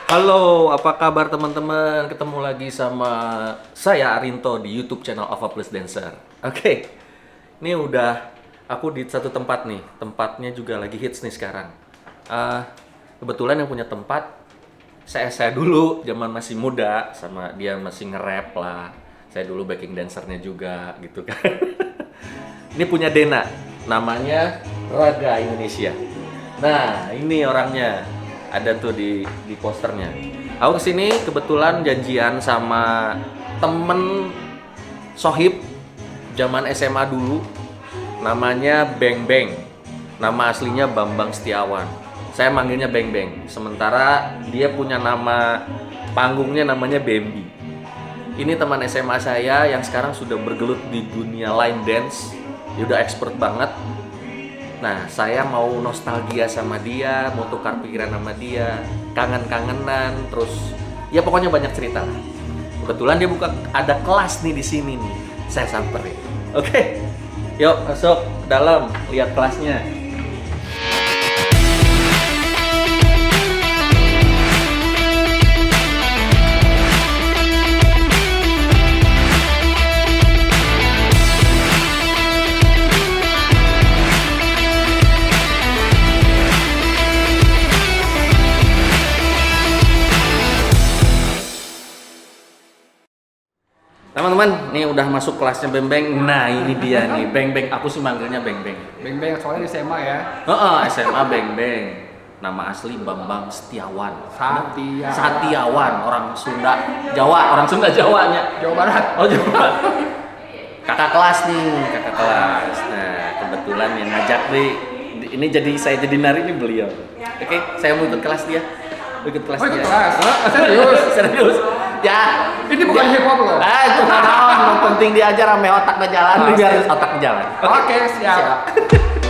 Halo, apa kabar teman-teman? Ketemu lagi sama saya Arinto di YouTube channel Ava Plus Dancer. Oke, ini udah aku di satu tempat nih. Tempatnya juga lagi hits nih sekarang. Ah, Kebetulan yang punya tempat saya dulu zaman masih muda, sama dia masih nge-rap lah. Saya dulu backing dancernya juga gitu kan. Ini punya Dena, namanya Raga Indonesia. Nah, ini orangnya ada tuh di posternya. Aku kesini kebetulan janjian sama temen sohib zaman SMA dulu, namanya Beng Beng. Nama aslinya Bambang Setiawan. Saya manggilnya Beng Beng. Sementara dia punya nama panggungnya namanya Bambi. Ini teman SMA saya yang sekarang sudah bergelut di dunia line dance. Dia udah expert banget. Nah, saya mau nostalgia sama dia, mau tukar pikiran sama dia, kangen-kangenan, terus ya pokoknya banyak cerita lah. Kebetulan dia ada kelas nih di sini nih. Saya samperin. Oke. Yuk, masuk ke dalam, lihat kelasnya. Teman-teman, nih udah masuk kelasnya Beng Beng. Nah, ini dia nih, Beng Beng. Aku sih manggilnya Beng Beng. Beng Beng soalnya di SMA ya. SMA Beng Beng. Nama asli Bambang Setiawan. Satya. Satiawan, orang Sunda, Jawa, orang Sunda Jawanya. Jawa Barat. Oh, Jawa. Kakak kelas nih, kakak kelas. Nah, kebetulan yang ngajak nih, ini saya jadi nari ini beliau. Oke, saya mau ikut kelas dia. Ikut kelas Ikut dia. kelas? Serius? Serius. Ya, Ini bukan hip hop loh. itu nggak naon, yang penting diajar ame otaknya jalan, biar otaknya jalan. Oke, siap.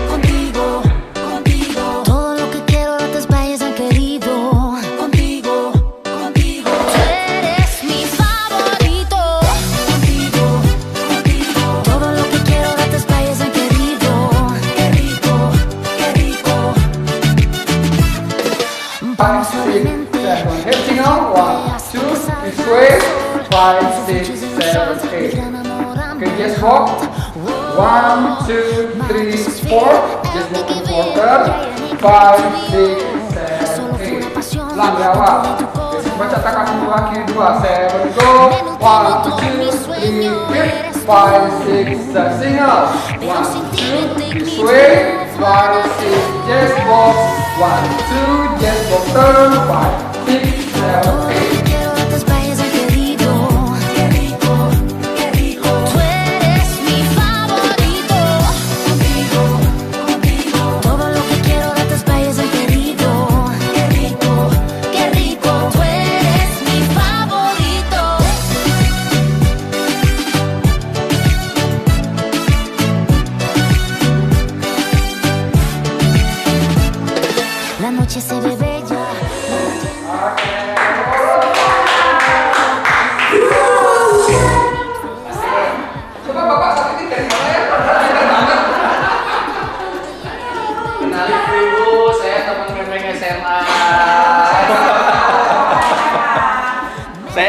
Contigo, contigo, todo lo que quiero otros países han querido. Contigo, contigo, tú eres mi favorito. Contigo, contigo, todo lo que quiero otros países han querido. Qué rico, qué rico. Five, six, seven. Hip signal. 1, 2, 3, 5, 6, 7, 8. Okay, just walk. 1, 2, 3, 4. Just walk in forward. 5, 6, 7, 8. Pelan di awal. Baca tangan dua kiri dua. 7 go. 1, 2, 3, hit. 5, 6, 7. Signal. 1, 2, 3, sway. 5, 6, just walk. 1, 2, just walk. Turn. 5, 6, 7, Todo lo 8. que quiero otros países han querido. Qué rico, qué rico. Tú eres mi favorito. Contigo, contigo. Todo lo que quiero otros países han querido. Qué rico, qué rico. Tú eres mi favorito. La noche se ve bella. Coba Bapak saat ini dari mana ya? Kenalin dulu, saya teman Beng Beng SMA.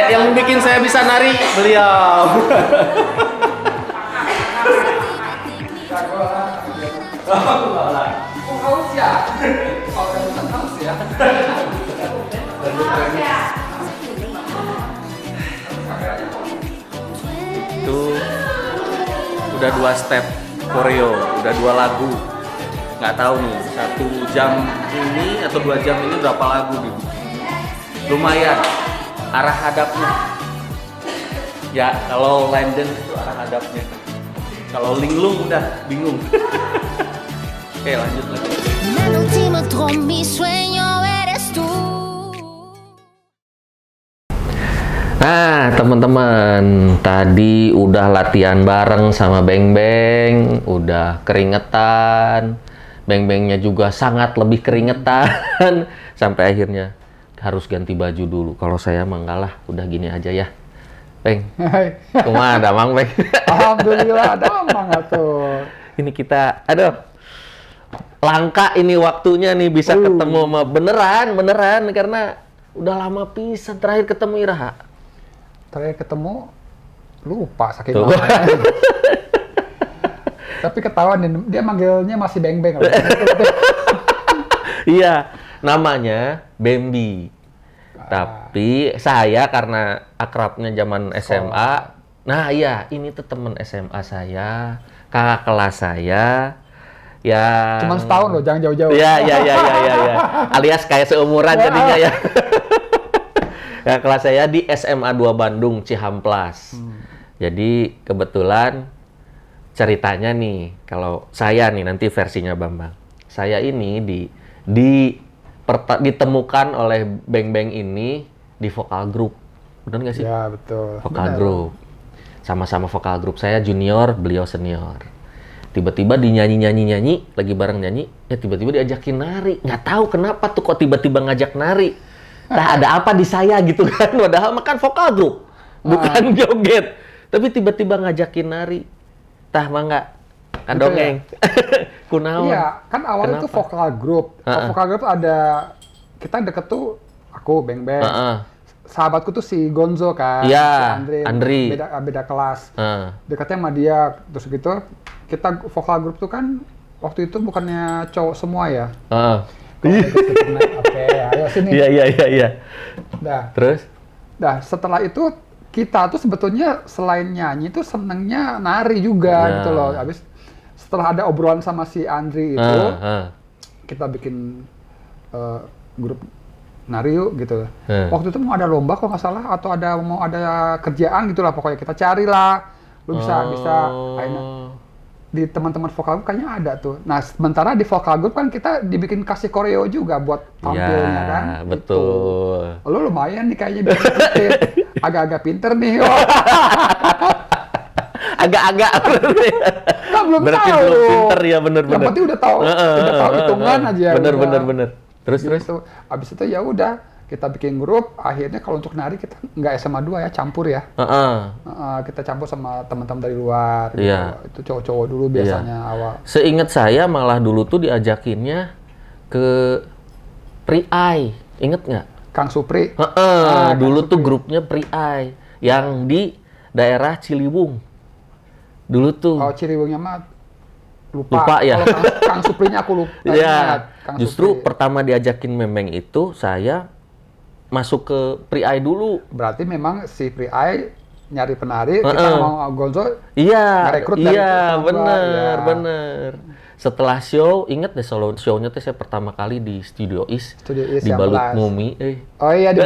Yang bikin saya bisa nari beliau. Oh, haus ya? Oh, bukan haus ya? Itu udah 2 step koreo, udah 2 lagu. Nggak tahu nih, 1 jam ini atau 2 jam ini berapa lagu nih? Lumayan arah hadapnya. Ya, kalau London itu arah hadapnya. Kalau linglung udah bingung. Oke, lanjut lagi. Nantímetro, mi sueño eres tú. Nah, teman-teman, tadi udah latihan bareng sama Beng Beng, udah keringetan. Beng Bengnya juga sangat lebih keringetan. Sampai akhirnya harus ganti baju dulu. Kalau saya mah enggak lah, udah gini aja ya. Beng, kumaha damang Beng? Alhamdulillah damang atuh. Ini kita, aduh, langka ini waktunya nih bisa ketemu sama beneran karena Udah lama pisan terakhir ketemu Iraha. Terakhir ketemu lupa saking Tuh. lamanya. Tapi ketahuan dia manggilnya masih Beng-Beng. Iya, namanya Bambi. Tapi saya karena akrabnya zaman SMA, nah iya ini tuh temen SMA saya, kakak kelas saya, ya. Cuman setahun loh, jangan jauh-jauh. Iya. Alias kayak seumuran jadinya ya. Kakak kelas saya di SMA 2 Bandung, Cihamplas. Jadi kebetulan ceritanya nih, kalau saya nih nanti versinya Bambang. Saya ini ditemukan oleh Beng-Beng ini di vokal group. Benar nggak sih? Ya, betul. Vokal Benar. group. Sama-sama vokal group. Saya junior, beliau senior. Tiba-tiba dinyanyi-nyanyi, lagi bareng nyanyi, ya tiba-tiba diajakin nari. Nggak tahu kenapa tuh kok tiba-tiba ngajak nari. Nah, ada apa di saya gitu kan? Padahal makan vokal group, bukan joget. Tapi tiba-tiba ngajakin nari. Tah mangga, kan Gitu dongeng. Kunaon? Iya, kan awalnya Kenapa? tuh vokal group. Vokal group ada, kita deket tuh aku, Beng-Beng. Sahabatku tuh si Gonzo kan, Iya, si Andri. Beda kelas. Heeh. Dekatnya sama dia, terus gitu. Kita vokal group tuh kan waktu itu bukannya cowok semua ya. Heeh. Oke, ayo sini. Iya. Dah. Terus? Nah, setelah itu kita tuh sebetulnya selain nyanyi tuh senengnya nari juga Ya. gitu loh. Habis setelah ada obrolan sama si Andri itu, kita bikin grup nari yuk gitu. Waktu itu mau ada lomba kalau nggak salah atau mau ada kerjaan gitulah pokoknya kita carilah. Lu bisa akhirnya di teman-teman vokal group kayaknya ada tuh. Nah, sementara di vokal group kan kita dibikin kasih koreo juga buat tampilnya kan. Betul. Lu lumayan nih kayaknya bikin agak-agak pinter nih. Agak-agak. Kan belum Berarti tahu. belum pinter ya, bener-bener. Yang penting udah tahu hitungan aja. Bener. Terus? Gitu. Abis itu ya udah kita bikin grup. Akhirnya kalau untuk nari kita nggak SMA 2 ya, campur ya. Kita campur sama teman-teman dari luar. Gitu. Iya. Itu cowok-cowok dulu biasanya awal. Seingat saya malah dulu tuh diajakinnya ke Pri-Ai. Ingat nggak? Kang Supri. Dulu Kang tuh Supri. grupnya Pri-Ai yang di daerah Ciliwung. Dulu tuh. Oh, Ciliwungnya mah lupa. Lupa ya? Kalau Kang Suprinya aku lupa. Ya, Ingat, Kang justru Supri. pertama diajakin Memeng itu saya masuk ke Pri-Ai dulu. Berarti memang si Pri-Ai nyari penari, kita mau Gonzo Iya, ngerekrut iya, dari bener. Setelah show, inget deh show-nya tuh saya pertama kali di Studio Is, Studio Is dibalut 19. mumi. Oh iya, di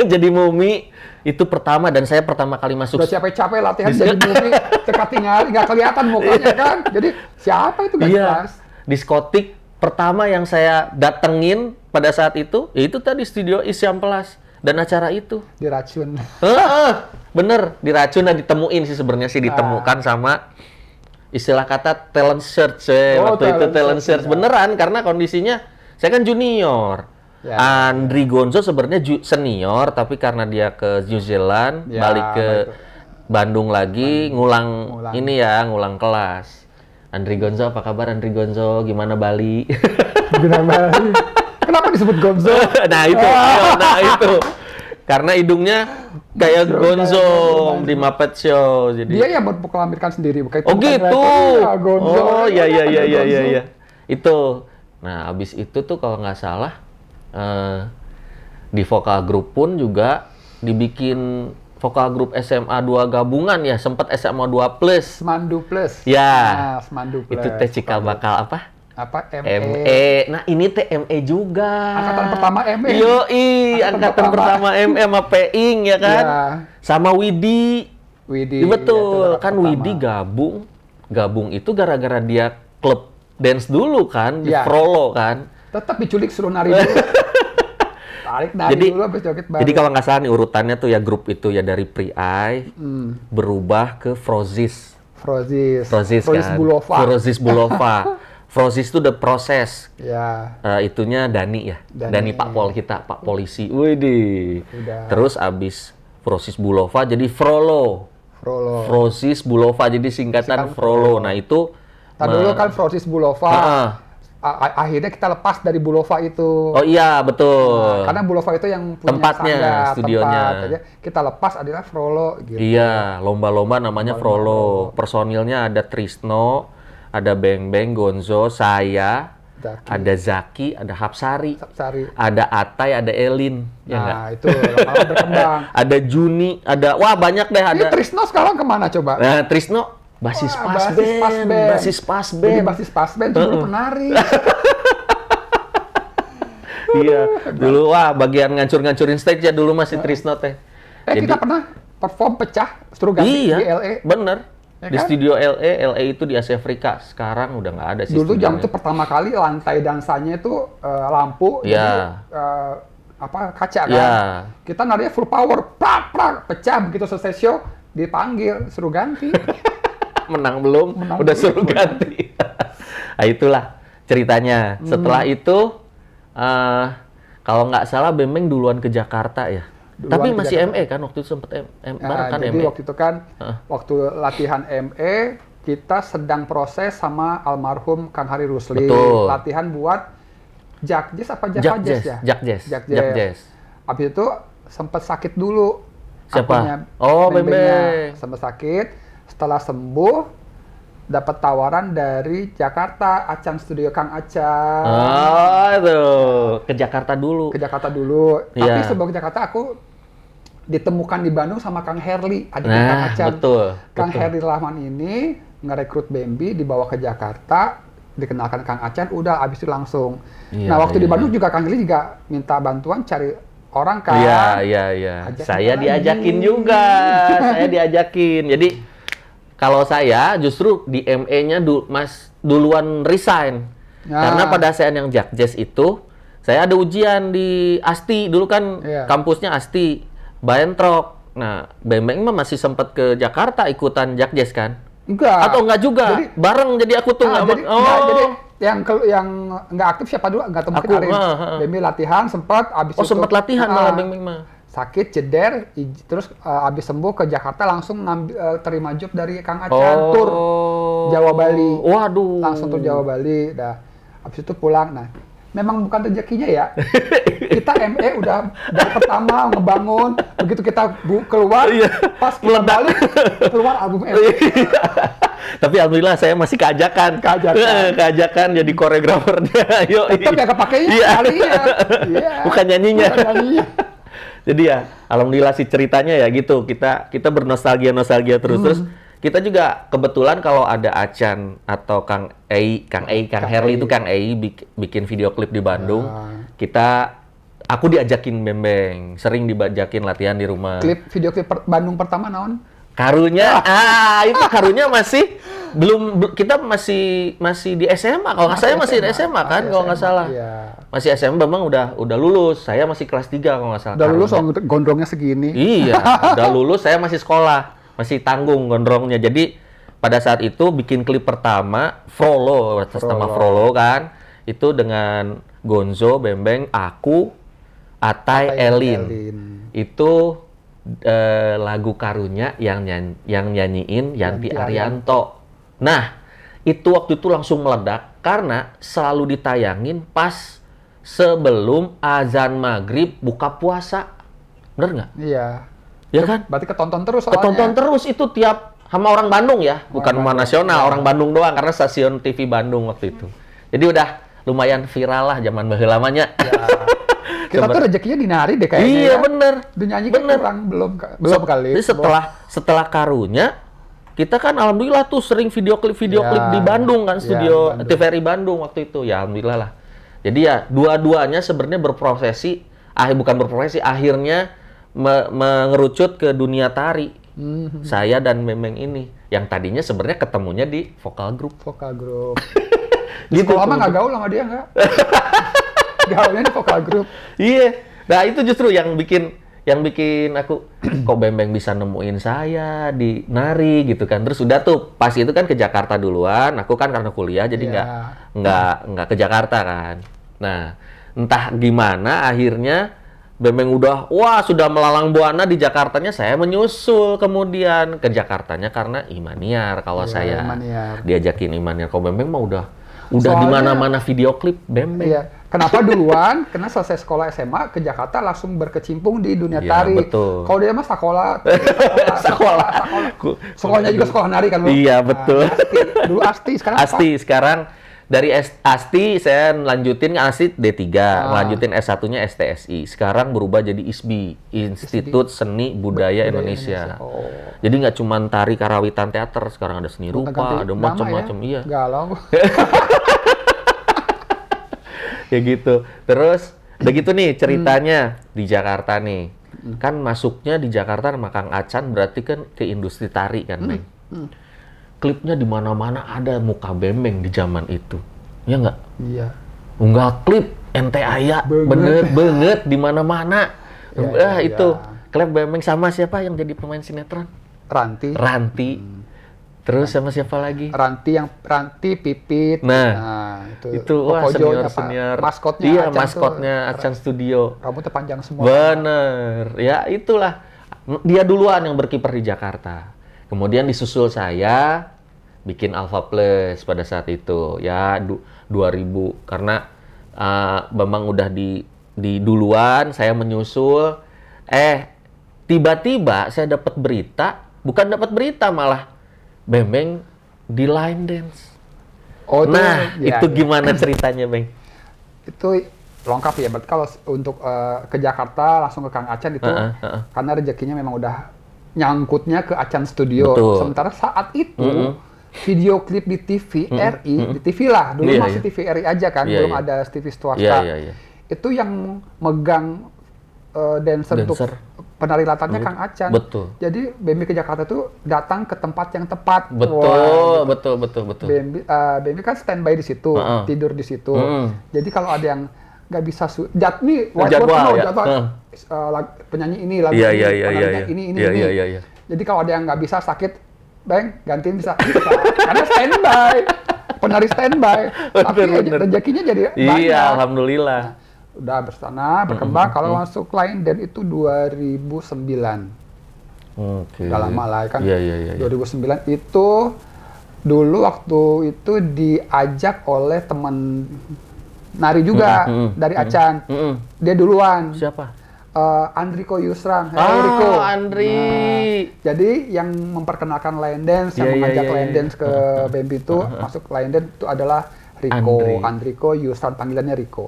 Jadi mumi itu pertama dan saya pertama kali masuk. udah capek-capek latihan jadi movie, teka tinggal nggak kelihatan mukanya kan. Jadi siapa itu nggak Iya, jelas. diskotik pertama yang saya datengin pada saat itu, ya itu tadi Studio Is Ciamplas dan acara itu. Diracun. Bener, diracun dan ditemuin sih sebenarnya sih ditemukan sama istilah kata talent search waktu itu talent search beneran karena kondisinya saya kan junior. Ya. Andri Gonzo sebenarnya senior tapi karena dia ke New Zealand Ya, balik ke Bandung lagi ngulang ngulang kelas. Andri Gonzo apa kabar Andri Gonzo gimana Bali? Kenapa disebut Gonzo? Nah itu karena hidungnya kayak Gonzo di Muppet Show jadi. Dia yang memproklamirkan sendiri, bukan Oh gitu. Gonzo. Oh iya. Gonzo. Itu. Nah, abis itu tuh kalau nggak salah di vokal grup pun juga dibikin vokal grup SMA 2 gabungan ya, sempat SMA 2 plus. Semandu Plus. Ya. Nah, Semandu Plus. Itu teh cikal bakal apa? Apa? ME. Nah, ini teh ME juga. Angkatan pertama ME. Yoi, angkatan pertama ME sama Peing ya kan? Ya. Sama Widi. Widi. Iya, betul, itu kan pertama. Widi gabung itu gara-gara dia klub dance dulu kan, di Iya. Frollo kan. Tetap diculik suruh nari dulu. Tarik nari Jadi, dulu, habis joget baru. jadi kalau nggak salah nih urutannya tuh ya grup itu ya dari Pri-Ai berubah ke Frozis. Frozis kan. Bulova. Frozis Bulova. Frozis itu the proses. Ya. Itunya Dani ya. Dani. Dani Pak Pol kita, Pak Polisi. Widih. Udah. Terus abis Frozis Bulova jadi Frollo. Frollo. Frozis Bulova jadi singkatan Frollo. Nah itu Tadi dulu kan Frozis Bulova. akhirnya kita lepas dari Bulova itu. Oh iya, betul. Karena Bulova itu yang punya Tempatnya, studionya. Jadi kita lepas adalah Frollo gitu. Iya, lomba-lomba namanya Frollo. Personilnya ada Trisno, ada Beng Beng, Gonzo, saya, Zaki. ada Zaki, ada Hapsari, Sapsari. ada Atai, ada Elin, ya nggak? Nah, itu lama berkembang. Ada Juni, ada wah banyak deh Ini ada. Trisno sekarang kemana coba? Nah, Trisno basis Wah, pas band, basis pas Jadi band. basis pas band itu dulu penari. Iya, dulu wah bagian ngancur-ngancurin stage ya dulu masih Trisno teh. Kita pernah perform pecah Strugan iya, di LA. bener. Ya Di kan? studio LA itu di Asia Afrika. Sekarang udah nggak ada sih Dulu jam studionya. itu pertama kali lantai dansanya itu lampu, Iya. jadi kaca kan. Iya. Kita narinya full power, prak prak pecah begitu selesai show dipanggil suruh ganti. Menang belum, Menang udah belum, suruh udah. ganti. Nah itulah ceritanya. Setelah itu, kalau nggak salah Bemeng duluan ke Jakarta ya. Duluan Tapi ke masih Jakarta. ME kan waktu itu sempet bareng Nah, kan jadi ME. waktu itu kan waktu latihan ME kita sedang proses sama almarhum Kang Hari Rusli. Betul. Latihan buat Jack Jazz apa Java Jack Jazz Jazz, ya? Jack Jazz, Jack Jack Jazz. Jazz. Habis itu sempat sakit dulu. Siapa? Akunya, Oh, Beng-Bengnya. Beng-Beng. Sempat sakit. Setelah sembuh dapat tawaran dari Jakarta, Acan Studio Kang Acan. Oh itu ke Jakarta dulu. Ke Jakarta dulu. Tapi Iya. sebelum ke Jakarta aku ditemukan di Bandung sama Kang Herli, adiknya Kang Nah, Acan. betul. Kang betul. Herli Rahman ini ngerekrut Bambi, dibawa ke Jakarta, dikenalkan Kang Acan, udah abis itu langsung. Iya, Nah waktu di iya. Bandung juga Kang Herli juga minta bantuan cari orang kan. Iya. Ajak Saya kita diajakin lagi. juga. Saya diajakin. Jadi kalau saya justru di ME-nya duluan resign. Nah. Karena pada saat yang Jack Jazz itu, saya ada ujian di Asti. Dulu kan Iya. kampusnya Asti, Bayentrok. Nah, Bemeng mah masih sempat ke Jakarta ikutan Jack Jazz kan? Enggak. Atau enggak juga? Jadi, Bareng jadi aku tuh nggak jadi, enggak, jadi yang nggak aktif siapa dulu? Nggak tahu mungkin Aku, Arin. Bambi latihan sempat abis Oh, itu sempat latihan malah Bemeng mah. sakit ceder terus abis sembuh ke Jakarta langsung terima job dari Kang Acan tur Jawa Bali. Waduh. Langsung tur Jawa Bali. Dah abis itu pulang. Nah, memang bukan rezekinya ya. Kita ME udah dari pertama ngebangun, begitu kita keluar, Iya, pas kita meledak. balik keluar album ME. Tapi alhamdulillah saya masih keajakan. Keajakan jadi koreografernya. Yo. Tetap ya kepakainya Iya. kali ya. Iya. Bukan nyanyinya. Bukan nyanyinya. Jadi ya, alhamdulillah sih ceritanya ya gitu. Kita bernostalgia terus. Terus kita juga kebetulan kalau ada Acan atau Kang Herli itu Kang Ei bikin video klip di Bandung. Aku diajakin Bembeng, sering diajakin latihan di rumah. Video klip Bandung pertama naon? Karunya, itu karunya masih kita masih di SMA. Kalau nggak saya masih di SMA kan, kalau nggak salah. Iya. Masih SMA memang udah lulus. Saya masih kelas 3 kalau nggak salah. Udah lulus Karunya. gondrongnya segini. Iya, udah lulus saya masih sekolah, masih tanggung gondrongnya. Jadi pada saat itu bikin klip pertama Frollo, atas nama Frollo kan. Itu dengan Gonzo, Bembeng, aku, Atai, Elin. Itu lagu Karunya yang nyanyiin Yanti Arianto. Nah, itu waktu itu langsung meledak karena selalu ditayangin pas sebelum azan maghrib buka puasa. Bener nggak? Iya. Ya kan? Berarti ketonton terus soalnya. Ketonton terus itu tiap sama orang Bandung ya, bukan sama nasional, ya. orang Bandung doang karena stasiun TV Bandung waktu itu. Jadi udah lumayan viral lah zaman baheula lamanya. Kita tuh rezekinya dinari deh kayaknya. Iya ya. bener. Dinyanyi kan Bener. kurang belum kali. Jadi setelah Karunya, kita kan alhamdulillah tuh sering video klip di Bandung kan, Ya, studio di Bandung. TVRI Bandung waktu itu. Ya alhamdulillah lah. Jadi ya dua-duanya sebenarnya bukan berprofesi, akhirnya mengerucut ke dunia tari. Saya dan Memeng ini, yang tadinya sebenarnya ketemunya di vokal grup. Vokal grup. Gitu, Sekolah mah tuh. nggak gaul sama dia nggak? Gaulnya di vokal grup. Iya. Nah itu justru yang bikin aku kok Bembeng bisa nemuin saya di nari gitu kan. Terus udah tuh pas itu kan ke Jakarta duluan. Aku kan karena kuliah jadi Iya. nggak ke Jakarta kan. Nah entah gimana akhirnya Bembeng sudah melalang buana di Jakartanya, saya menyusul kemudian ke Jakartanya karena Imaniar kalau Iya, saya Imaniar. diajakin Imaniar. Kalau Bembeng mah udah Udah di Soalnya- mana-mana video klip bembeng. Iya. Kenapa duluan? Karena selesai sekolah SMA ke Jakarta langsung berkecimpung di dunia Iya, tari. betul. Kalau dia mah sekolah. Sekolah. Sekolahnya juga sekolah nari kan, Bro? Iya, betul. Dulu Asti, sekarang apa? Asti, sekarang dari Asti saya lanjutin Asti D3, lanjutin S1-nya STSI. Sekarang berubah jadi ISBI, Institut Seni Budaya Indonesia. Oh. Jadi nggak cuma tari karawitan teater, sekarang ada seni rupa, Gonta-ganti ada nama macam-macam. ya? Iya. Galau. Ya gitu. Terus udah gitu nih ceritanya di Jakarta nih. Kan masuknya di Jakarta sama Kang Acan berarti kan ke industri tari kan, Beng. Klipnya di mana-mana ada muka bembeng di zaman itu. Ya nggak? Iya. Unggah klip ente aya bener banget di mana-mana. Ya, ya, itu ya. klip bembeng sama siapa yang jadi pemain sinetron? Ranti. Ranti. Terus sama siapa lagi? Ranti Pipit. Nah, itu wah Kokojonya, senior. Pak. Maskotnya Iya, Acan tuh. maskotnya Acan Studio. Rambutnya panjang semua. Bener. Ya, itulah. Dia duluan yang berkiprah di Jakarta. Kemudian disusul saya bikin Alpha Plus pada saat itu. Ya, 2000 karena Bambang udah di duluan, saya menyusul. Tiba-tiba saya dapat berita, bukan dapat berita malah Bembeng di line dance. Oh, itu, Nah, ya, itu ya. gimana ceritanya, Beng? Itu lengkap ya. Berarti kalau untuk ke Jakarta langsung ke Kang Acan itu karena rezekinya memang udah nyangkutnya ke Acan Studio. Betul. Sementara saat itu video klip di TV RI, di TV lah. Dulu Iya, masih iya. TV RI aja kan, Iya, belum iya. ada TV swasta. Iya, iya. Itu yang megang dancer untuk Dancer. penari latarnya Kang Acan. Betul. Jadi Bambi ke Jakarta tuh datang ke tempat yang tepat. Betul, Wah, betul. Bambi kan standby di situ, tidur di situ. Jadi kalau ada yang nggak bisa nih Jadwal, ya. penyanyi ini lagu Iya, ini, iya, iya, penarinya iya. ini. Iya. Jadi kalau ada yang nggak bisa sakit, Bang, gantiin bisa. Karena standby, penari standby. Tapi Bener. rezekinya jadi banyak. Iya, alhamdulillah. Udah bersana, berkembang. Kalau masuk line dan itu 2009. Oke. Udah lama lah kan. Iya. 2009 itu dulu waktu itu diajak oleh teman nari juga dari Acan. Dia duluan. Siapa? Andriko Yusran. Riko. Andri. Jadi yang memperkenalkan line dance, yang Iya, mengajak iya. line dance ke Bambi itu masuk line dance itu adalah Riko. Andri. Andriko Yusran, panggilannya Riko.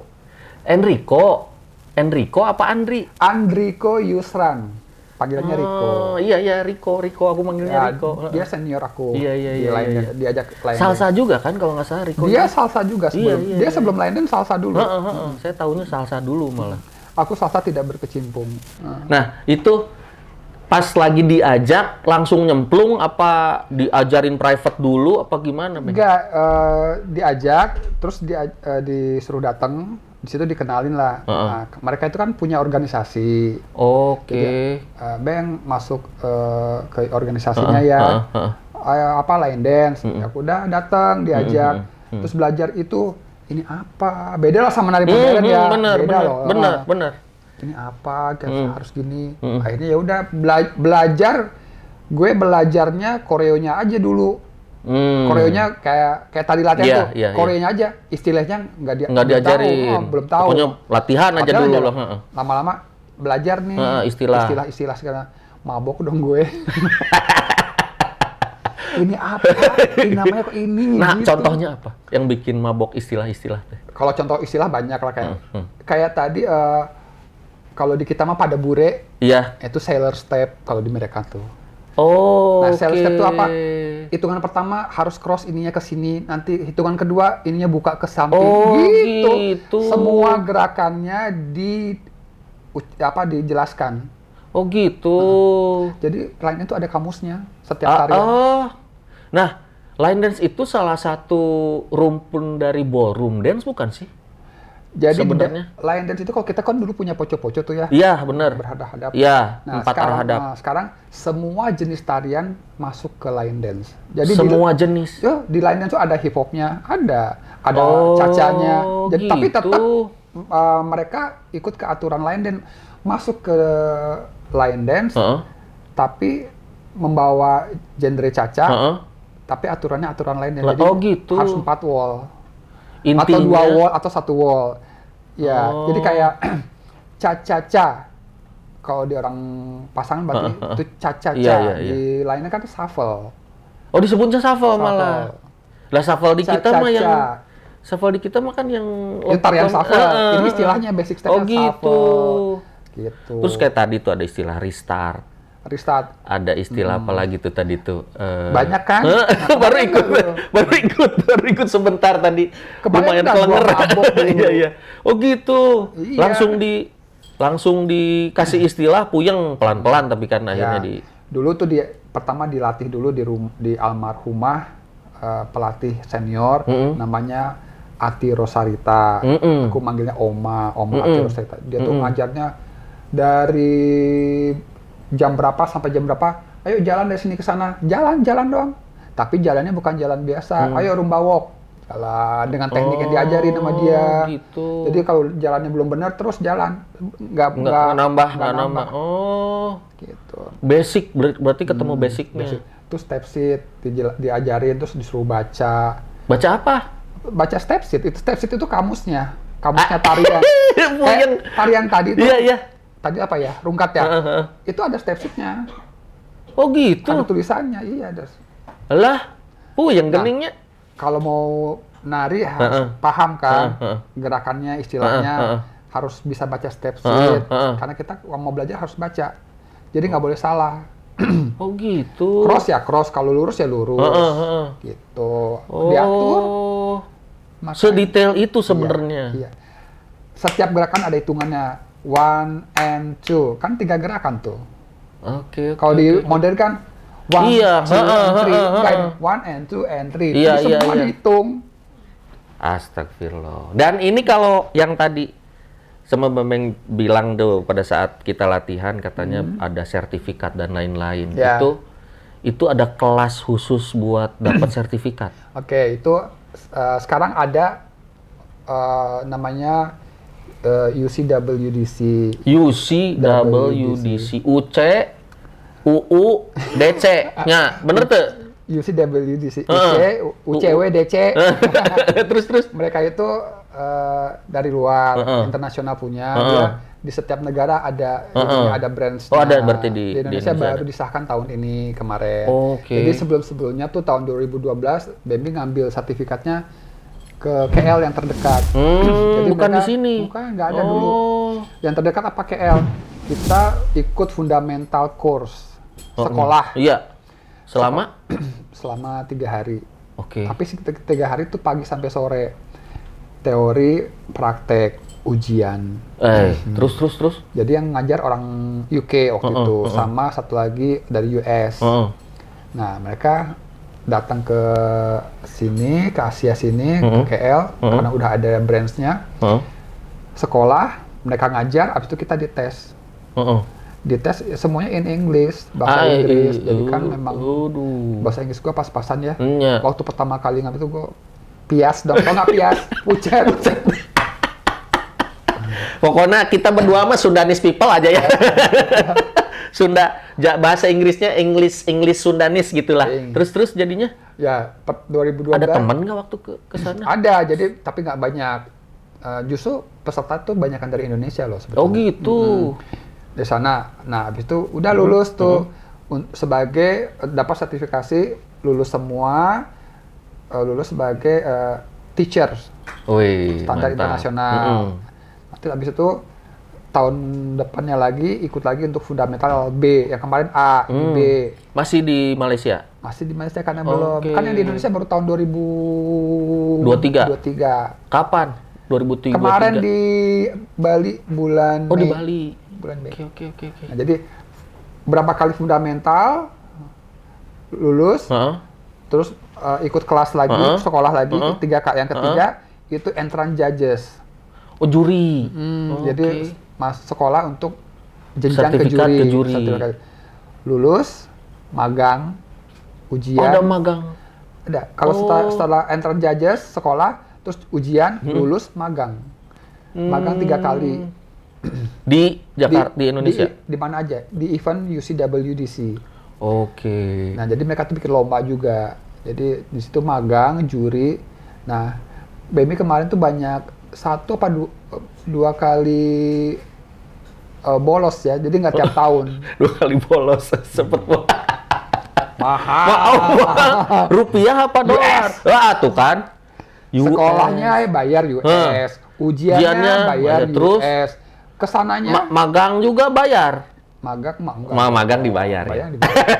Enrico apa Andri? Andriko Yusran, panggilannya Riko. Oh, iya, Riko. Aku manggilnya Ya, Riko. dia senior aku. Iya, Di line iya. dance, diajak line Salsa juga kan kalau nggak salah Riko. dance. Dia salsa juga sebelum. Iya, Dia sebelum line dance salsa dulu. Saya tahunya salsa dulu malah. Aku salsa tidak berkecimpung. Nah, itu pas lagi diajak langsung nyemplung apa diajarin private dulu apa gimana, Bang? Enggak, diajak, terus disuruh datang, di situ dikenalin lah. Nah, mereka itu kan punya organisasi. Oke. Bang masuk ke organisasinya ya. Apa line dance? Aku udah datang, diajak, terus belajar itu. Ini apa? Beda lah sama nari modern ya. Bener. Ini apa? Harus gini. Akhirnya ya udah belajar. Gue belajarnya koreonya aja dulu. Koreonya kayak tadi latihan Iya, tuh. iya, koreonya aja. Istilahnya Nggak belum diajarin. tahu. Belum tahu. Pokoknya latihan aja Latihan dulu. Lama-lama belajar nih. Istilah. Istilah segala. Mabok dong gue. Ini apa? Ini namanya kok ini? Nah, gitu. contohnya apa? Yang bikin mabok istilah-istilah teh? Kalau contoh istilah banyak lah kayak tadi kalau di kita mah pada bure Iya. itu sailor step kalau di mereka tuh. Oh, Nah, sailor step itu apa? oke. Hitungan pertama harus cross ininya ke sini, nanti hitungan kedua ininya buka ke samping Oh, gitu. gitu. Semua gerakannya dijelaskan. Oh gitu. Jadi lainnya tuh ada kamusnya setiap tarian. Nah, line dance itu salah satu rumpun dari ballroom dance bukan sih? Jadi sebenarnya line dance itu kalau kita kan dulu punya poco-poco tuh ya. Iya, benar. Berhadap-hadap. Iya, Nah, 4 arah hadap. sekarang semua jenis tarian masuk ke line dance. Jadi Semua jenis. di line dance tuh ada hip hopnya, ada Oh, cacanya. Jadi tapi gitu. tetap mereka ikut ke aturan line dance, masuk ke line dance, tapi membawa genre caca, tapi aturannya aturan line dance. Jadi Oh, gitu. harus 4 wall. atau 2 Intinya? wall atau 1 wall. Ya, Oh. jadi kayak cha-cha-cha. Kalau di orang pasangan berarti itu cha-cha-cha. Iya, iya, iya. Di lainnya kan itu shuffle. Oh, disebutnya shuffle malah. Lah shuffle di kita mah yang Cha-cha-cha. shuffle di kita mah kan yang Itu tarian shuffle. Heeh. Ini istilahnya basic step Oh gitu. shuffle. Gitu. Terus kayak tadi tuh ada istilah restart. Restart. Ada istilah apa lagi tuh tadi tuh? Banyak kan? baru ikut sebentar tadi. Kemarin Lumayan udah kelenger. gua mabok dulu. Iya iya. Oh gitu. Iya. Langsung dikasih istilah puyeng pelan-pelan tapi kan akhirnya Ya, dulu tuh pertama dilatih dulu di almarhumah pelatih senior namanya Ati Rosarita. Aku manggilnya Oma Ati Rosarita. Dia tuh ngajarnya dari jam berapa sampai jam berapa. Ayo jalan dari sini ke sana. Jalan doang. Tapi jalannya bukan jalan biasa. Ayo rumba walk. Jalan dengan teknik yang diajarin sama dia. Gitu. Jadi kalau jalannya belum benar terus jalan. Nggak nggak nggak nambah. Oh. Gitu. Basic berarti ketemu basicnya. Terus step sheet diajarin, terus disuruh baca. Baca apa? Baca step sheet. Itu step sheet itu kamusnya tarian. Puyeng. Tarian tadi itu. Iya iya. Tadi apa ya? Rungkat ya. Itu ada step sheet-nya. Oh gitu. Ada tulisannya. Iya ada. Lah, puyeng Nah, geningnya. Kalau mau nari harus paham kan gerakannya, istilahnya harus bisa baca step sheet. Karena kita mau belajar harus baca. Jadi nggak boleh salah. Oh gitu. Cross ya cross, kalau lurus ya lurus. Gitu. Diatur. Oh. Makanya- Sedetail itu sebenarnya. Iya. Setiap gerakan ada hitungannya. 1 and 2. Kan 3 gerakan tuh. Oke. Kalau di modern kan 1, Iya, 2, and 3. Enggak, heeh. 1 and 2 and 3. Iya, Jadi iya, semua iya. dihitung. Astagfirullah. Dan ini kalau yang tadi sama Bambang bilang tuh pada saat kita latihan katanya ada sertifikat dan lain-lain. Ya. Itu ada kelas khusus buat dapat sertifikat. Oke, itu sekarang ada namanya UCWDC. UCWDC, UC, UU, DC. Nya, bener tuh? UCWDC, UCWDC. Terus. Mereka itu dari luar, internasional punya. Dia di setiap negara ada ada branch. Oh, ada berarti di Indonesia Indonesia baru ada. disahkan tahun ini kemarin. Oke. Jadi sebelumnya tuh tahun 2012 Bambi ngambil sertifikatnya ke KL yang terdekat. Bukan di sini. Bukan, nggak ada dulu. Yang terdekat apa KL? Kita ikut fundamental course sekolah Iya. Selama? selama 3 hari. Oke. Tapi 3 hari itu pagi sampai sore. Teori, praktek, ujian. Terus. Jadi yang ngajar orang UK waktu itu, sama satu lagi dari US. Nah, mereka datang ke sini, ke Asia sini, ke KL, karena udah ada branch-nya. Sekolah, mereka ngajar, habis itu kita dites. Dites semuanya in English, bahasa Inggris. Jadi kan memang bahasa Inggris gua pas-pasan ya. Iya. Waktu pertama kali ngambil itu gua pias dong, kalau nggak pias, pucet. Pokoknya kita berdua mah Sundanese people aja ya. Bahasa Inggrisnya English Sundanese gitulah. Terus jadinya Ya, 2012. ada teman nggak waktu ke sana? Ada, jadi tapi nggak banyak. Justru peserta tuh banyakan dari Indonesia loh sebetulnya. Oh gitu. Di sana. Nah, habis itu udah lulus tuh sebagai dapat sertifikasi lulus semua, lulus sebagai teacher Wih, standar mantap. internasional. Nanti habis itu tahun depannya lagi ikut lagi untuk fundamental B, yang kemarin A, ini B. Masih di Malaysia? Masih di Malaysia karena belum. Oke. Kan yang di Indonesia baru tahun 2023. Kapan? 2003. Kemarin di Bali bulan Oh, di Mei. Bali. Bulan Mei. Oke. Nah, jadi berapa kali fundamental lulus, terus ikut kelas lagi, sekolah lagi, yang ketiga itu entrance judges. Oh, juri. Jadi sekolah untuk jenjang ke Sertifikat juri. ke juri. Sertifikat. Lulus, magang, ujian. Oh, ada magang. Ada. Kalau setelah entrance judges sekolah, terus ujian, lulus, magang. Magang 3 kali. Di Jakarta, di Indonesia? Di mana aja? Di event UCWDC. Oke. Nah, jadi mereka tuh bikin lomba juga. Jadi di situ magang, juri. Nah, BMI kemarin tuh banyak 2 kali bolos ya, jadi nggak tiap tahun. 2 kali bolos, sempet Mahal. Rupiah apa dolar? Wah, tuh kan. Sekolahnya bayar US, ujiannya bayar terus US, kesananya magang juga bayar. magang dibayar. Bayang Ya? dibayar.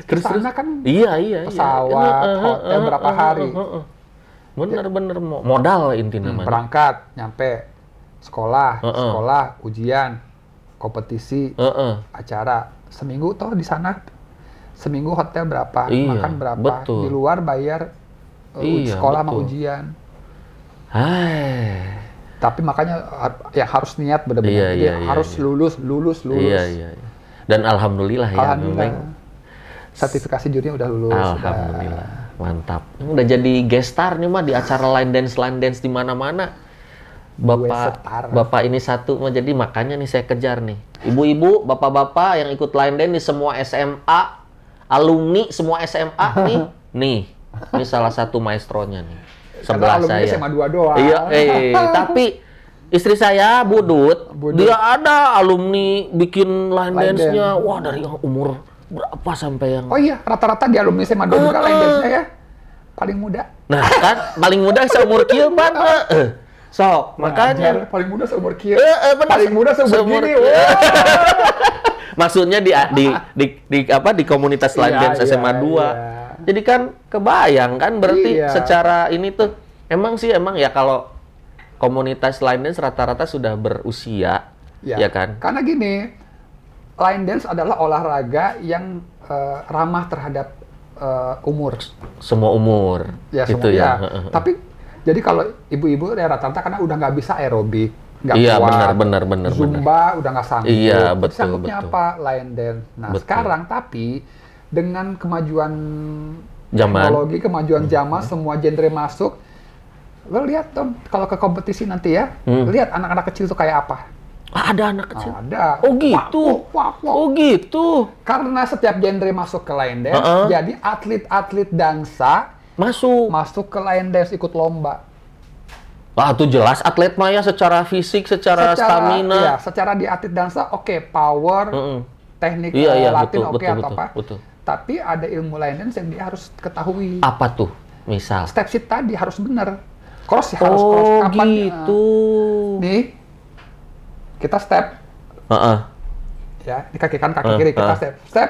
terus Kesana kan iya. pesawat, hotel berapa hari. Bener modal intinya. Berangkat, nyampe sekolah, ujian, kompetisi, acara. Seminggu toh di sana, seminggu hotel berapa, Iya, makan berapa, betul. di luar bayar sekolah sama ujian. Tapi makanya ya harus niat benar-benar. Harus lulus. Iya. Dan alhamdulillah ya, memang sertifikasi jurinya udah lulus. Alhamdulillah. Mantap. Udah jadi guest star nih mah di acara line dance di mana-mana. Bapak ini satu mah, jadi makanya nih saya kejar nih. Ibu-ibu, bapak-bapak yang ikut line dance di semua SMA, alumni semua SMA nih. Nih, ini salah satu maestronya nih. Sebelah Karena saya. SMA 2 doang. Iya, tapi istri saya Budut, dia ada alumni bikin line dance-nya. Wah, dari umur berapa sampai yang... Oh iya, rata-rata di alumni SMA 2 juga line dance-nya ya. Paling muda. Nah, kan paling muda seumur kieu pan. Sok, makanya paling muda seumur kieu. benar. Paling muda seumur gini. Maksudnya di komunitas line dance SMA 2. Iya. Jadi kan kebayang kan berarti Iya. secara ini tuh emang ya kalau komunitas line dance rata-rata sudah berusia, ya kan? Karena gini, line dance adalah olahraga yang ramah terhadap umur. Semua umur. Ya, gitu semua, ya. Tapi jadi kalau ibu-ibu ya rata-rata karena udah nggak bisa aerobik, nggak Iya, kuat. benar. Zumba udah nggak sanggup. Iya, Jadi betul, sanggupnya betul. apa? Line dance. Nah, Betul. sekarang tapi dengan kemajuan Zaman. teknologi, kemajuan zaman, semua genre masuk. Lo lihat dong, kalau ke kompetisi nanti ya, lihat anak-anak kecil tuh kayak apa. Ada anak kecil. Ada. Oh gitu. Wah. Oh gitu. Karena setiap genre masuk ke line dance, jadi atlet-atlet dansa masuk ke line dance ikut lomba. Wah, itu jelas atlet maya secara fisik, secara stamina. Iya, secara di atlet dansa power, teknik Iya, Latin betul, atau apa. betul. Tapi ada ilmu line dance yang dia harus ketahui. Apa tuh? Misal. Step sheet tadi harus benar. Cross ya harus cross. Kapan Gitu. nih kita step. Ya, ini kaki kanan, kaki kiri kita step. Step.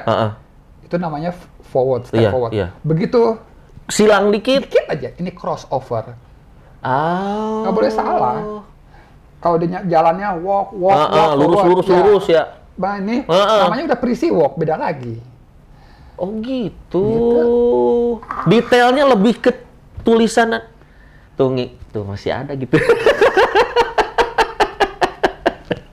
Itu namanya forward, step forward. Iya. Begitu Silang dikit. aja, ini crossover. Oh. Nggak boleh salah. Kalau dia jalannya walk, lurus ya. Bah, ini namanya udah pre walk, beda lagi. Oh gitu. Detailnya lebih ke tulisan. Tuh masih ada gitu.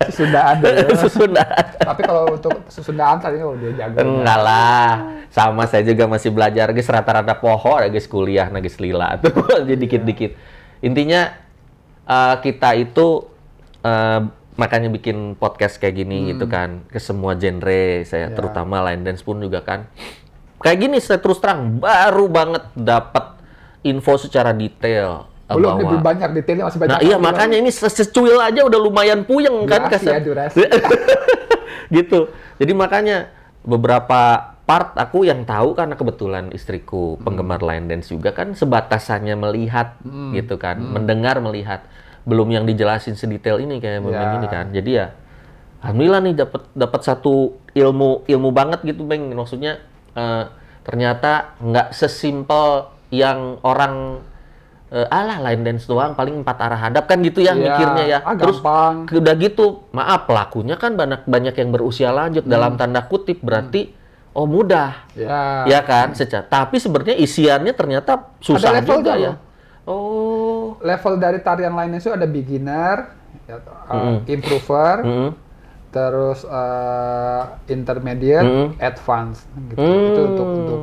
Sudah ada. Ya. Sudah. Tapi kalau untuk Sundaan tadi dia jago. Enggak lah. Sama saya juga masih belajar guys, rata-rata poho guys, kuliah guys lila tuh jadi dikit-dikit. Intinya kita itu makanya bikin podcast kayak gini gitu kan, ke semua genre saya, terutama line dance pun juga kan. Kayak gini saya terus terang baru banget dapat info secara detail. Belum, lebih banyak detailnya, masih banyak. Nah iya, makanya ini secuil aja udah lumayan puyeng kan. Durasi. Gitu. Jadi makanya beberapa part aku yang tahu karena kebetulan istriku penggemar line dance juga kan, sebatasannya melihat gitu kan, mendengar melihat, belum yang dijelasin sedetail ini kayak Bang ini kan. Jadi ya alhamdulillah nih dapat satu ilmu banget gitu Bang. Maksudnya ternyata nggak sesimpel yang orang alah line dance doang paling 4 arah hadap kan gitu ya mikirnya ya. Terus gampang. Udah gitu, maaf pelakunya kan banyak yang berusia lanjut dalam tanda kutip, berarti mudah. Ya kan, tapi sebenarnya isiannya ternyata susah juga ya. Oh. Level dari tarian line dance itu ada beginner, improver, terus intermediate, advance gitu. Itu untuk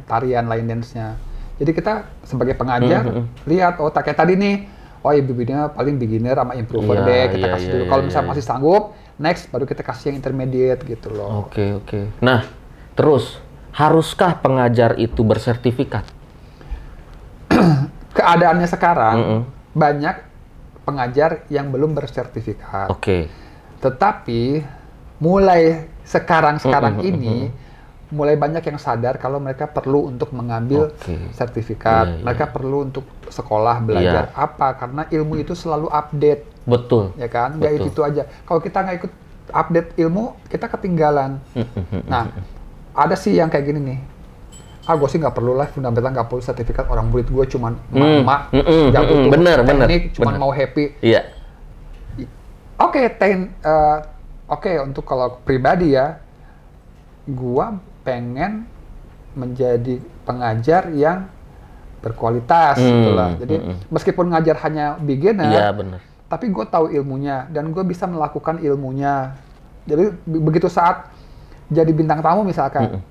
tarian line dance-nya. Jadi kita sebagai pengajar lihat kayak tadi nih, ibu-ibunya paling beginner sama improver deh, kita kasih dulu. Kalau misalnya masih sanggup, next baru kita kasih yang intermediate gitu loh. Oke. Nah, terus haruskah pengajar itu bersertifikat? keadaannya sekarang banyak pengajar yang belum bersertifikat. Oke. Tetapi mulai sekarang ini mulai banyak yang sadar kalau mereka perlu untuk mengambil sertifikat. Iya, iya. Mereka perlu untuk sekolah belajar apa? Karena ilmu itu selalu update. Betul. Ya kan? Nggak itu aja. Kalau kita nggak ikut update ilmu, kita ketinggalan. Nah, ada sih yang kayak gini nih. Gue sih nggak perlu lah, fundamental nggak perlu sertifikat, orang murid gue cuman emak-emak, nggak butuh teknik, cuman mau happy. Iya. Oke, untuk kalau pribadi ya, gue pengen menjadi pengajar yang berkualitas, gitulah. Jadi meskipun ngajar hanya beginner, Iya, benar. tapi gue tahu ilmunya dan gue bisa melakukan ilmunya. Jadi begitu saat jadi bintang tamu misalkan,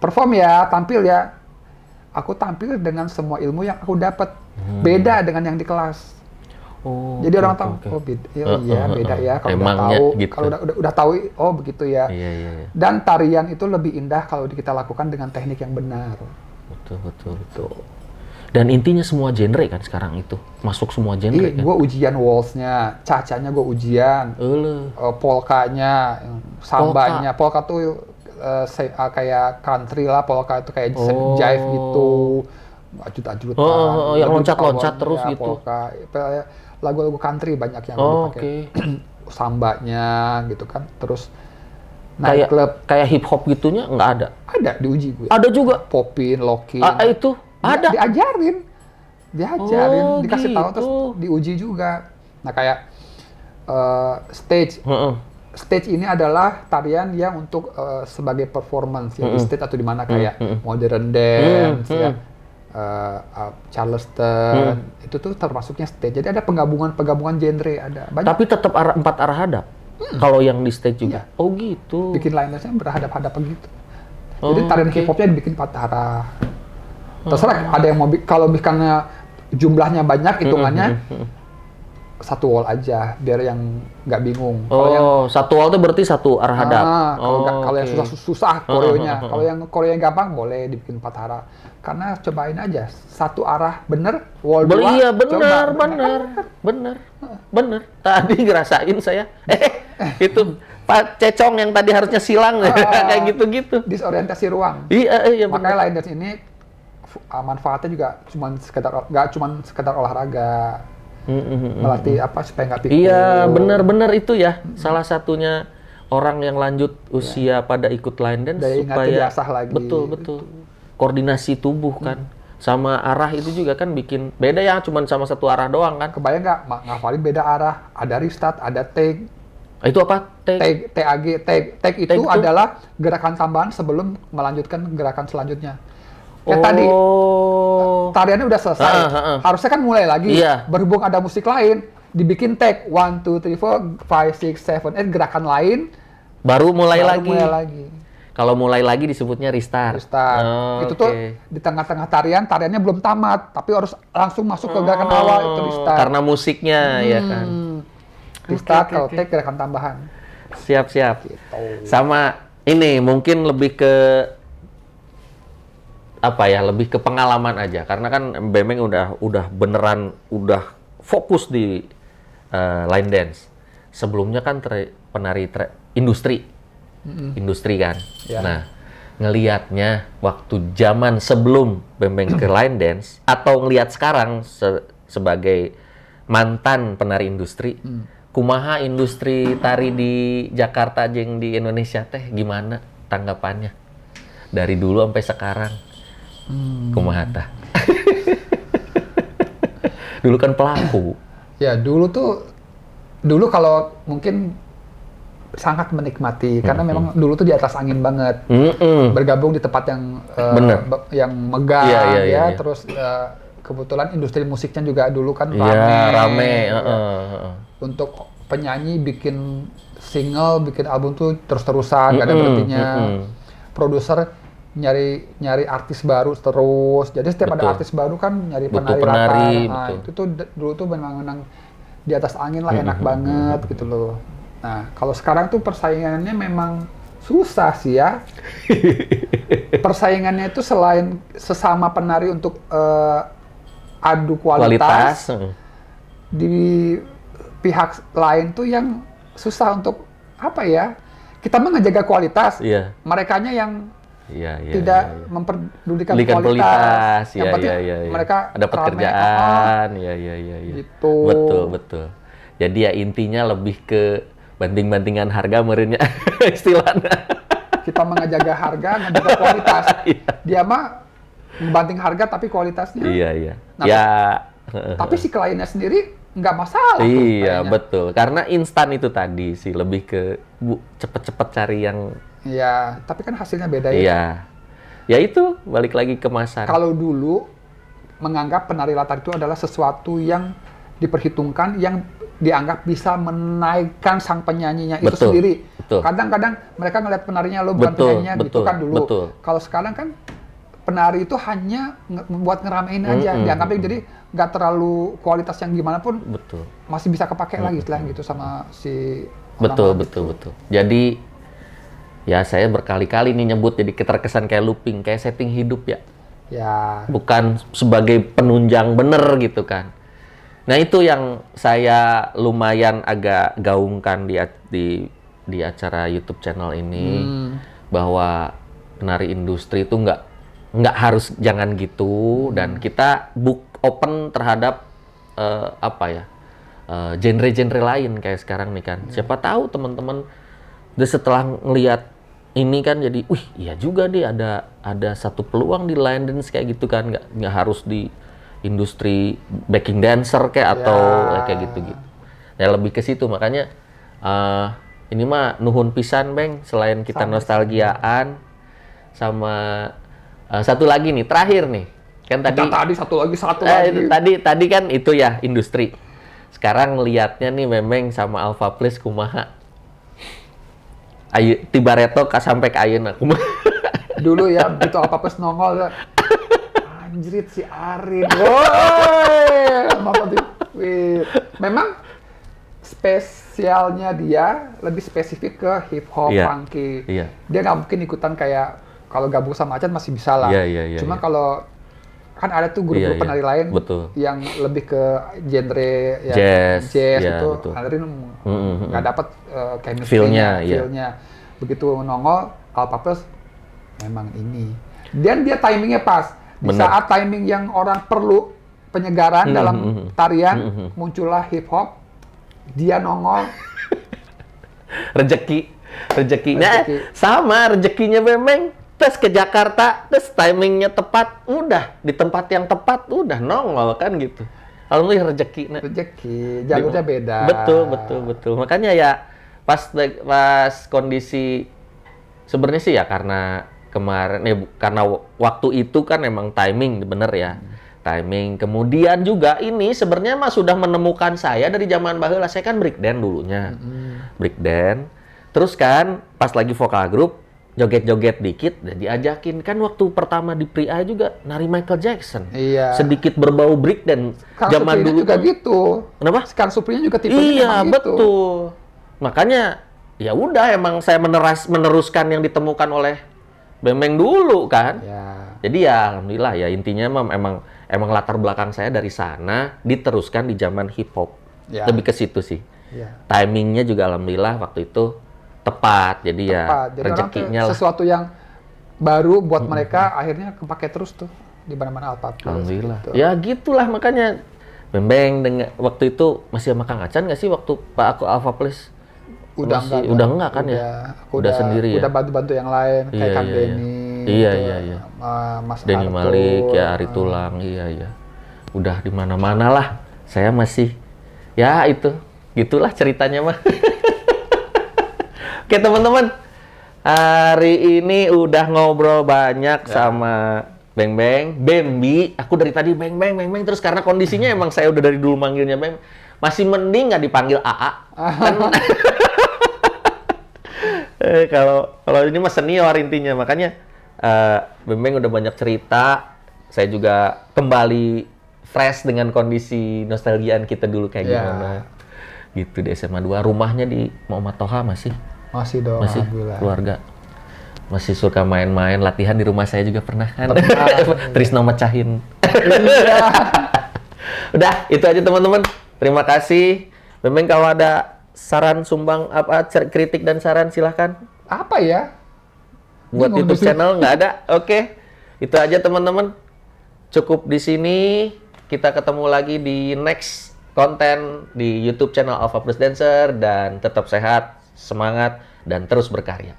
perform ya, tampil ya, aku tampil dengan semua ilmu yang aku dapat, beda dengan yang di kelas. Oh, Jadi orang tahu, oh beda, beda ya. Kalau udah Emangnya tahu, gitu. kalau udah tahu, oh begitu ya. Iya. Dan tarian itu lebih indah kalau kita lakukan dengan teknik yang benar. Betul. Dan intinya semua genre kan sekarang itu masuk semua genre kan. Gue ujian waltznya, cacanya gue ujian, polkanya, sambanya. Polka tuh kayak country lah, polka itu kayak jive gitu, ajut-ajutan. Yang loncat-loncat terus gitu. Polka, lagu-lagu country banyak yang dipakai. Sambanya gitu kan, terus nightclub. Kayak hip hop gitunya nggak ada? Ada, diuji gue. Ada juga? Popin, locking. Itu ada? Diajarin, dikasih tahu terus diuji juga. Nah kayak stage. Stage ini adalah tarian yang untuk sebagai performance ya di stage atau di mana kayak modern dance ya, Charleston itu tuh termasuknya stage. Jadi ada penggabungan genre ada. Banyak. Tapi tetap empat arah hadap. Kalau yang di stage juga. Iya. Oh gitu. Bikin line dance-nya berhadap-hadapan gitu. Jadi tarian hip hopnya dibikin 4 arah. Terserah ada yang mau kalau misalnya jumlahnya banyak hitungannya. Satu wall aja biar yang nggak bingung. Kalau yang satu wall itu berarti satu arah hadap. Kalau yang susah koreonya. Kalau yang koreo yang gampang boleh dibikin 4 arah. Karena cobain aja satu arah bener, wall 2. Iya bener. Tadi ngerasain saya. Itu Pak Cecong yang tadi harusnya silang kayak gitu-gitu. Disorientasi ruang. Iya. Makanya line dance ini manfaatnya juga nggak cuma sekedar olahraga. Melatih supaya nggak pikir. Iya, benar itu ya. Salah satunya orang yang lanjut usia pada ikut line dance daya supaya diasah lagi. Betul. Koordinasi tubuh kan. Sama arah itu juga kan bikin beda ya, cuman sama satu arah doang kan. Kebayang nggak ngafalin beda arah, ada restart, ada take. Itu apa? Take itu adalah gerakan tambahan sebelum melanjutkan gerakan selanjutnya. Kayak tadi tariannya udah selesai, harusnya kan mulai lagi. Iya. Berhubung ada musik lain, dibikin take 1, 2, 3, 4, 5, 6, 7, 8 gerakan lain. Baru mulai lagi. Kalau mulai lagi disebutnya restart. Itu tuh di tengah-tengah tariannya belum tamat, tapi harus langsung masuk ke gerakan awal itu restart. Karena musiknya ya kan. Restart kalau take gerakan tambahan. Siap. Gitu. Sama ini mungkin lebih ke lebih ke pengalaman aja, karena kan Bemeng udah beneran fokus di line dance. Sebelumnya kan penari industri kan. Yeah. Nah, ngelihatnya waktu zaman sebelum Bemeng ke line dance atau ngelihat sekarang sebagai mantan penari industri, kumaha industri tari di Jakarta jeung di Indonesia teh gimana tanggapannya dari dulu sampai sekarang? Kumaha tah? Dulu kan pelaku. Ya dulu kalau mungkin sangat menikmati karena memang dulu tuh di atas angin banget. Bergabung di tempat yang megah ya. Terus kebetulan industri musiknya juga dulu kan rame. Untuk penyanyi bikin single, bikin album tuh terus-terusan, gak ada berhentinya. Produser nyari artis baru terus. Jadi setiap ada artis baru kan nyari penari. Nah, itu tuh dulu tuh memang di atas angin lah, enak banget gitu loh. Nah, kalau sekarang tuh persaingannya memang susah sih ya. Persaingannya itu selain sesama penari untuk adu kualitas. kualitas. Di pihak lain tuh yang susah untuk apa ya? Kita mah ngejaga kualitas, Iya. merekanya yang Iya, iya. tidak iya. memperdulikan Belikan kualitas. Yang iya, penting iya, iya, iya. mereka dapat rame, kerjaan, iya, iya, iya, iya. gitu. Betul, betul. Jadi ya intinya lebih ke banding-bandingan harga merenya istilahnya. Kita menjaga harga, ngejaga kualitas. Iya. Dia mah ngebanting harga tapi kualitasnya. Iya, iya. Nah, Ya. Tapi si kliennya sendiri nggak masalah. tuh Iya, kayaknya. betul. Karena instan itu tadi sih lebih ke cepet-cepet cari yang Iya, tapi kan hasilnya beda ya. iya. Ya itu balik lagi ke kemasan. Kalau dulu menganggap penari latar itu adalah sesuatu yang diperhitungkan, yang dianggap bisa menaikkan sang penyanyinya itu Betul, sendiri. betul. Kadang-kadang mereka ngeliat penarinya lo bukan Betul, penyanyinya gitu betul, kan dulu. betul. Kalau sekarang kan penari itu hanya membuat ngeramein aja, dianggapnya jadi nggak terlalu kualitas yang gimana pun Betul. masih bisa kepake lagi setelah gitu sama si Betul, orang-orang betul, itu. betul. Jadi ya saya berkali-kali nih nyebut jadi keterkesan kayak looping, kayak setting hidup ya. Ya, Bukan sebagai penunjang bener gitu kan. Nah itu yang saya lumayan agak gaungkan di acara YouTube channel ini, bahwa penari industri itu nggak harus jangan gitu, dan kita open terhadap apa ya, genre-genre lain kayak sekarang nih kan. Siapa tahu teman-teman udah setelah ngelihat ini kan jadi, wih iya juga deh ada satu peluang di line dance kayak gitu kan, nggak harus di industri backing dancer kayak atau kayak gitu-gitu. Ya lebih ke situ, makanya ini mah nuhun pisan Beng, selain kita nostalgiaan sama satu lagi nih terakhir nih kan tadi satu lagi. tadi kan itu ya industri. Sekarang lihatnya nih Memeng sama Alpha Plus kumaha. Ayo tiba reto sampai ke ayeuna kumaha. Dulu ya begitu apa-apa nongol anjrit si Arin. Woi, memang spesialnya dia lebih spesifik ke hip hop, Iya, funky. iya. Dia nggak mungkin ikutan kayak kalau gabung sama Acan masih bisa lah. Iya, Cuma iya. kalau kan ada tuh grup-grup Iya, iya. penari lain Betul. yang lebih ke genre ya, Jazz, iya, itu. betul. Arin nggak dapat chemistry-nya, Feel-nya, iya. feel-nya. Begitu nongol Alpha Plus memang ini. Dan dia timingnya pas. Di Bener. saat timing yang orang perlu penyegaran dalam tarian, muncullah hip hop. Dia nongol. Rezekinya sama, rezekinya Memeng. Terus ke Jakarta, terus timingnya tepat, udah di tempat yang tepat, udah nongol kan gitu. Alhamdulillah rezeki. Rezeki, jalurnya beda. Betul. Makanya ya pas kondisi sebenarnya sih ya karena kemarin karena waktu itu kan emang timing bener ya. Timing. Kemudian juga ini sebenarnya mah sudah menemukan saya dari zaman baheula. Saya kan breakdance dulunya. Breakdance. Terus kan pas lagi vokal group joget-joget dikit dan diajakin kan waktu pertama di Pri Eye juga nari Michael Jackson. Iya. Sedikit berbau break dan zaman dulu juga kan- gitu. Kenapa? Sekarang Suprinya juga tipenya Iya, memang gitu. betul. Makanya ya udah emang saya meneruskan yang ditemukan oleh Bemeng dulu kan. Ya. Jadi ya alhamdulillah ya intinya emang latar belakang saya dari sana diteruskan di zaman hip hop. Ya. Lebih ke situ sih. Ya. Timingnya juga alhamdulillah waktu itu tepat. Jadi ya Tepat. Jadi orang tuh rezekinya lah. sesuatu yang baru buat mereka akhirnya kepake terus tuh di mana-mana Alpha Plus. Alhamdulillah. gitu. Ya gitulah makanya Bembeng dengan waktu itu masih sama Kang Acan nggak sih waktu Pak aku Alpha Plus? Masih- udah enggak kan ya? Aku Udah sendiri ya? Udah bantu-bantu yang lain kayak Iya, Kang iya, iya. Denny. Iya, gitu, iya. Mas Denny Arthur, Malik, ya Ari Tulang, iya. Udah di mana-mana lah. Saya masih, ya itu, gitulah ceritanya mah. Oke teman-teman, hari ini udah ngobrol banyak sama Beng Beng, Bembi. Aku dari tadi Beng Beng, terus karena kondisinya emang saya udah dari dulu manggilnya Beng. Masih mending nggak dipanggil AA. Kan? Kalau ini mah senior intinya, makanya Bembeng udah banyak cerita. Saya juga kembali fresh dengan kondisi nostalgiaan kita dulu kayak Ya. gimana. Gitu di SMA 2. Rumahnya di Muhammad Toha masih dong, masih alhamdulillah. keluarga. Masih suka main-main, latihan di rumah saya juga pernah kan. Trisno mecahin. Udah, itu aja teman-teman. Terima kasih. Memang kalau ada saran, sumbang, apa, kritik dan saran silahkan. Apa ya? Buat Bingung YouTube deh. channel nggak ada. Oke, itu aja teman-teman. Cukup di sini. Kita ketemu lagi di next konten di YouTube channel Alpha Plus Dancer, dan tetap sehat, semangat, dan terus berkarya.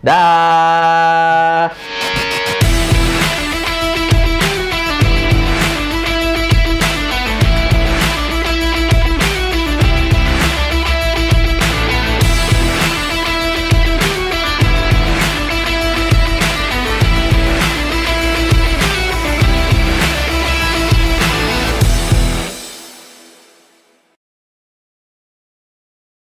Dah.